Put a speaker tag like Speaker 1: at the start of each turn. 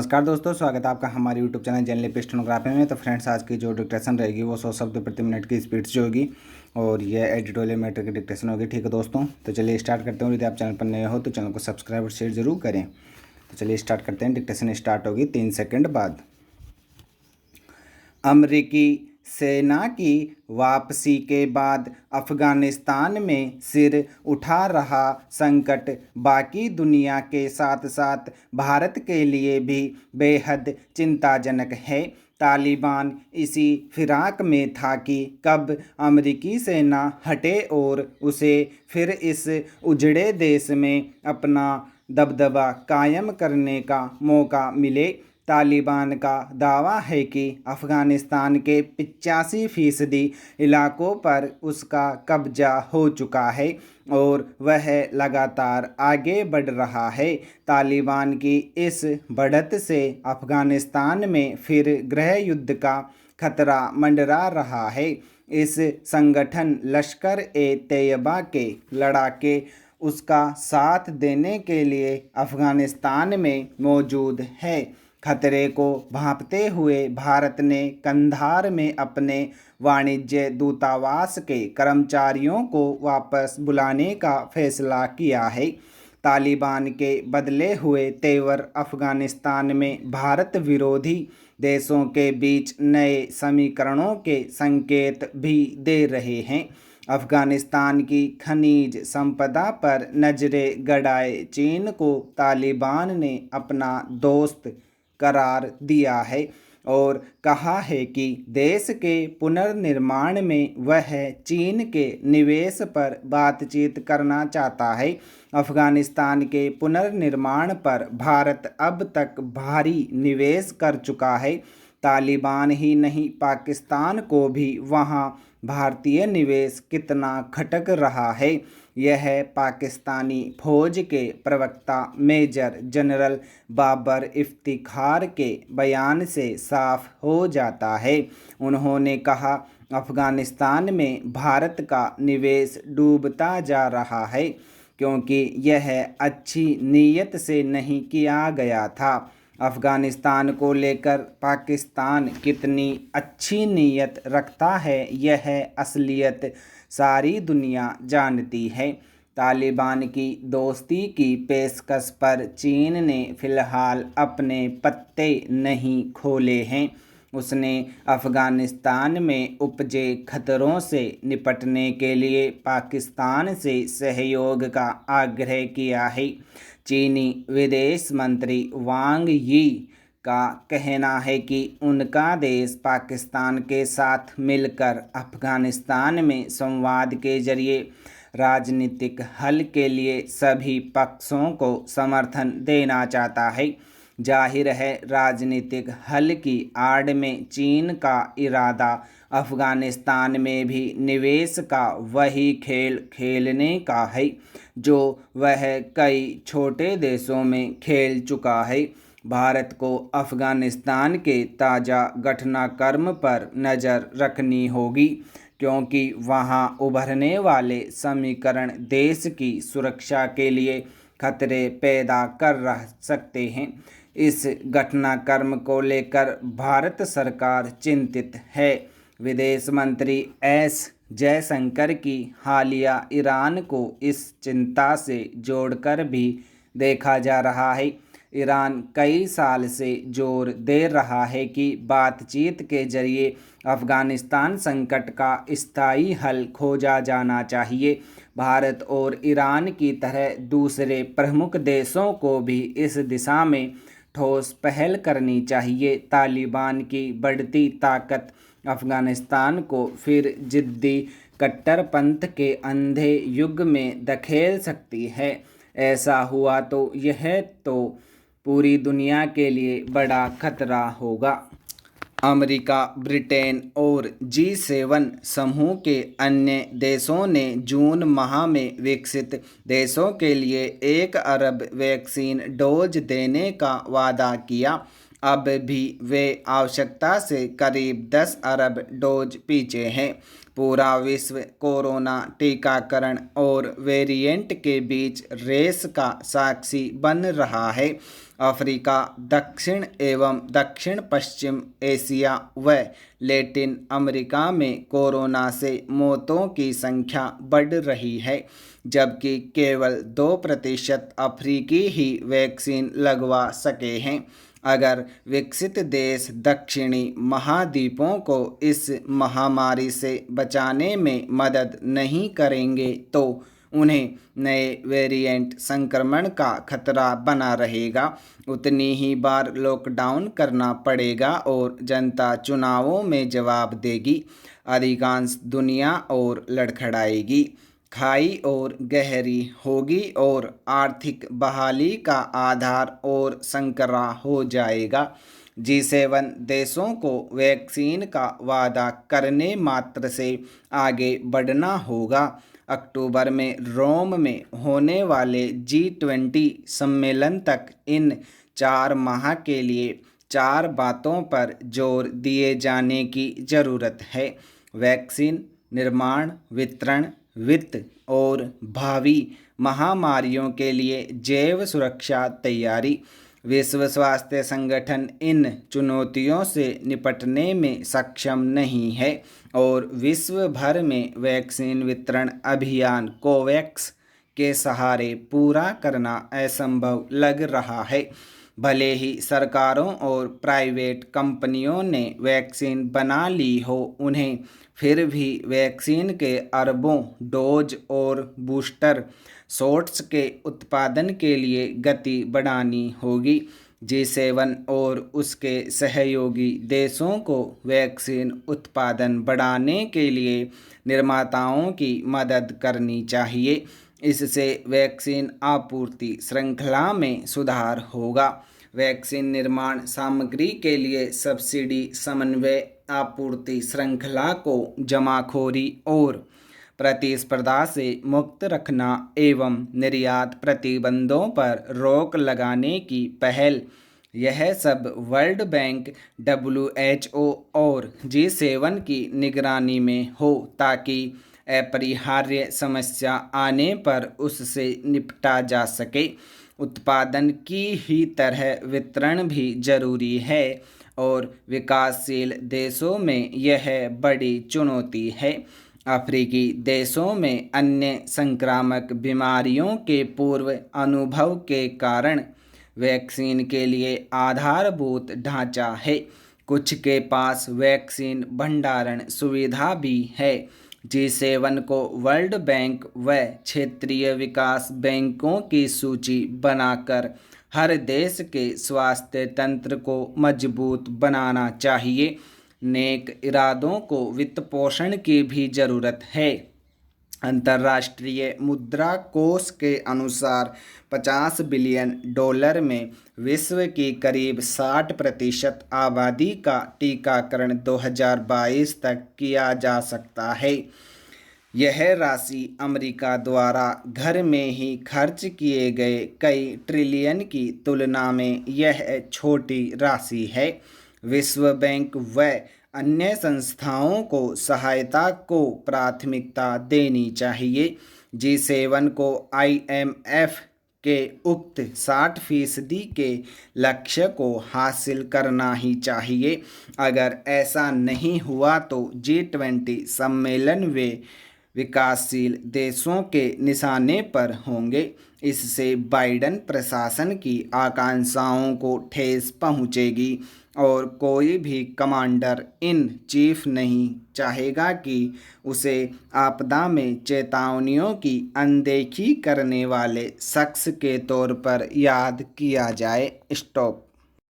Speaker 1: नमस्कार दोस्तों, स्वागत है आपका हमारे यूट्यूब चैनल जनरल स्टेनोग्राफी में। तो फ्रेंड्स, आज की जो डिक्टेशन रहेगी वो 100 शब्द प्रति मिनट की स्पीड से होगी और ये एडिटोरियल मैटर की डिक्टेशन होगी। ठीक है दोस्तों, तो चलिए स्टार्ट करते हैं। यदि आप चैनल पर नए हो तो चैनल को सब्सक्राइब और शेयर जरूर करें। तो चलिए स्टार्ट करते हैं। डिक्टेशन स्टार्ट होगी 3 सेकंड बाद। अमेरिकी सेना की वापसी के बाद अफ़गानिस्तान में सिर उठा रहा संकट बाकी दुनिया के साथ साथ भारत के लिए भी बेहद चिंताजनक है। तालिबान इसी फिराक में था कि कब अमेरिकी सेना हटे और उसे फिर इस उजड़े देश में अपना दबदबा कायम करने का मौका मिले। तालिबान का दावा है कि अफ़गानिस्तान के 85% इलाकों पर उसका कब्जा हो चुका है और वह लगातार आगे बढ़ रहा है। तालिबान की इस बढ़त से अफ़गानिस्तान में फिर गृह युद्ध का खतरा मंडरा रहा है। इस संगठन लश्कर ए तैयबा के लड़ाके उसका साथ देने के लिए अफ़गानिस्तान में मौजूद है। खतरे को भांपते हुए भारत ने कंधार में अपने वाणिज्य दूतावास के कर्मचारियों को वापस बुलाने का फैसला किया है। तालिबान के बदले हुए तेवर अफ़गानिस्तान में भारत विरोधी देशों के बीच नए समीकरणों के संकेत भी दे रहे हैं। अफ़गानिस्तान की खनिज संपदा पर नजरें गड़ाए चीन को तालिबान ने अपना दोस्त करार दिया है और कहा है कि देश के पुनर्निर्माण में वह चीन के निवेश पर बातचीत करना चाहता है। अफ़गानिस्तान के पुनर्निर्माण पर भारत अब तक भारी निवेश कर चुका है। तालिबान ही नहीं, पाकिस्तान को भी वहां भारतीय निवेश कितना खटक रहा है, यह पाकिस्तानी फौज के प्रवक्ता मेजर जनरल बाबर इफ्तिखार के बयान से साफ हो जाता है। उन्होंने कहा, अफ़गानिस्तान में भारत का निवेश डूबता जा रहा है क्योंकि यह अच्छी नीयत से नहीं किया गया था। अफ़गानिस्तान को लेकर पाकिस्तान कितनी अच्छी नीयत रखता है यह असलियत सारी दुनिया जानती है। तालिबान की दोस्ती की पेशकश पर चीन ने फिलहाल अपने पत्ते नहीं खोले हैं। उसने अफ़गानिस्तान में उपजे खतरों से निपटने के लिए पाकिस्तान से सहयोग का आग्रह किया है। चीनी विदेश मंत्री वांग यी का कहना है कि उनका देश पाकिस्तान के साथ मिलकर अफ़गानिस्तान में संवाद के जरिए राजनीतिक हल के लिए सभी पक्षों को समर्थन देना चाहता है। जाहिर है, राजनीतिक हल की आड़ में चीन का इरादा अफ़गानिस्तान में भी निवेश का वही खेल खेलने का है जो वह कई छोटे देशों में खेल चुका है। भारत को अफ़गानिस्तान के ताज़ा घटनाक्रम पर नज़र रखनी होगी क्योंकि वहां उभरने वाले समीकरण देश की सुरक्षा के लिए खतरे पैदा कर सकते हैं। इस घटनाक्रम को लेकर भारत सरकार चिंतित है। विदेश मंत्री एस जयशंकर की हालिया ईरान को इस चिंता से जोड़कर भी देखा जा रहा है। ईरान कई साल से जोर दे रहा है कि बातचीत के जरिए अफ़गानिस्तान संकट का स्थायी हल खोजा जाना चाहिए। भारत और ईरान की तरह दूसरे प्रमुख देशों को भी इस दिशा में ठोस पहल करनी चाहिए। तालिबान की बढ़ती ताकत अफ़गानिस्तान को फिर जिद्दी कट्टरपंथ के अंधे युग में धकेल सकती है। ऐसा हुआ तो यह तो पूरी दुनिया के लिए बड़ा खतरा होगा। अमेरिका, ब्रिटेन और G7 समूह के अन्य देशों ने जून माह में विकसित देशों के लिए 1 अरब वैक्सीन डोज देने का वादा किया। अब भी वे आवश्यकता से करीब 10 अरब डोज पीछे हैं। पूरा विश्व कोरोना टीकाकरण और वेरिएंट के बीच रेस का साक्षी बन रहा है। अफ्रीका, दक्षिण एवं दक्षिण पश्चिम एशिया व लैटिन अमेरिका में कोरोना से मौतों की संख्या बढ़ रही है, जबकि केवल 2% अफ्रीकी ही वैक्सीन लगवा सके हैं। अगर विकसित देश दक्षिणी महाद्वीपों को इस महामारी से बचाने में मदद नहीं करेंगे तो उन्हें नए वेरिएंट संक्रमण का खतरा बना रहेगा। उतनी ही बार लॉकडाउन करना पड़ेगा और जनता चुनावों में जवाब देगी। अधिकांश दुनिया और लड़खड़ाएगी, खाई और गहरी होगी और आर्थिक बहाली का आधार और संकरा हो जाएगा। G7 देशों को वैक्सीन का वादा करने मात्र से आगे बढ़ना होगा। अक्टूबर में रोम में होने वाले G20 सम्मेलन तक इन 4 माह के लिए 4 बातों पर जोर दिए जाने की ज़रूरत है: वैक्सीन निर्माण, वितरण, वित्त और भावी महामारियों के लिए जैव सुरक्षा तैयारी। विश्व स्वास्थ्य संगठन इन चुनौतियों से निपटने में सक्षम नहीं है और विश्व भर में वैक्सीन वितरण अभियान कोवैक्स के सहारे पूरा करना असंभव लग रहा है। भले ही सरकारों और प्राइवेट कंपनियों ने वैक्सीन बना ली हो, उन्हें फिर भी वैक्सीन के अरबों डोज और बूस्टर शॉट्स के उत्पादन के लिए गति बढ़ानी होगी। G7 और उसके सहयोगी देशों को वैक्सीन उत्पादन बढ़ाने के लिए निर्माताओं की मदद करनी चाहिए। इससे वैक्सीन आपूर्ति श्रृंखला में सुधार होगा। वैक्सीन निर्माण सामग्री के लिए सब्सिडी समन्वय आपूर्ति श्रृंखला को जमाखोरी और प्रतिस्पर्धा से मुक्त रखना एवं निर्यात प्रतिबंधों पर रोक लगाने की पहल, यह सब वर्ल्ड बैंक, WHO और G7 की निगरानी में हो ताकि अपरिहार्य समस्या आने पर उससे निपटा जा सके। उत्पादन की ही तरह वितरण भी जरूरी है और विकासशील देशों में यह बड़ी चुनौती है। अफ्रीकी देशों में अन्य संक्रामक बीमारियों के पूर्व अनुभव के कारण वैक्सीन के लिए आधारभूत ढांचा है। कुछ के पास वैक्सीन भंडारण सुविधा भी है। G7 को वर्ल्ड बैंक व क्षेत्रीय विकास बैंकों की सूची बनाकर हर देश के स्वास्थ्य तंत्र को मजबूत बनाना चाहिए। नेक इरादों को वित्त पोषण की भी जरूरत है। अंतर्राष्ट्रीय मुद्रा कोष के अनुसार $50 बिलियन में विश्व की करीब 60% आबादी का टीकाकरण 2022 तक किया जा सकता है। यह राशि अमेरिका द्वारा घर में ही खर्च किए गए कई ट्रिलियन की तुलना में यह छोटी राशि है। विश्व बैंक व अन्य संस्थाओं को सहायता को प्राथमिकता देनी चाहिए। G7 को IMF के उक्त 60% के लक्ष्य को हासिल करना ही चाहिए। अगर ऐसा नहीं हुआ तो G20 सम्मेलन वे विकासशील देशों के निशाने पर होंगे। इससे बाइडेन प्रशासन की आकांक्षाओं को ठेस पहुंचेगी और कोई भी कमांडर इन चीफ नहीं चाहेगा कि उसे आपदा में चेतावनियों की अनदेखी करने वाले शख्स के तौर पर याद किया जाए। स्टॉप।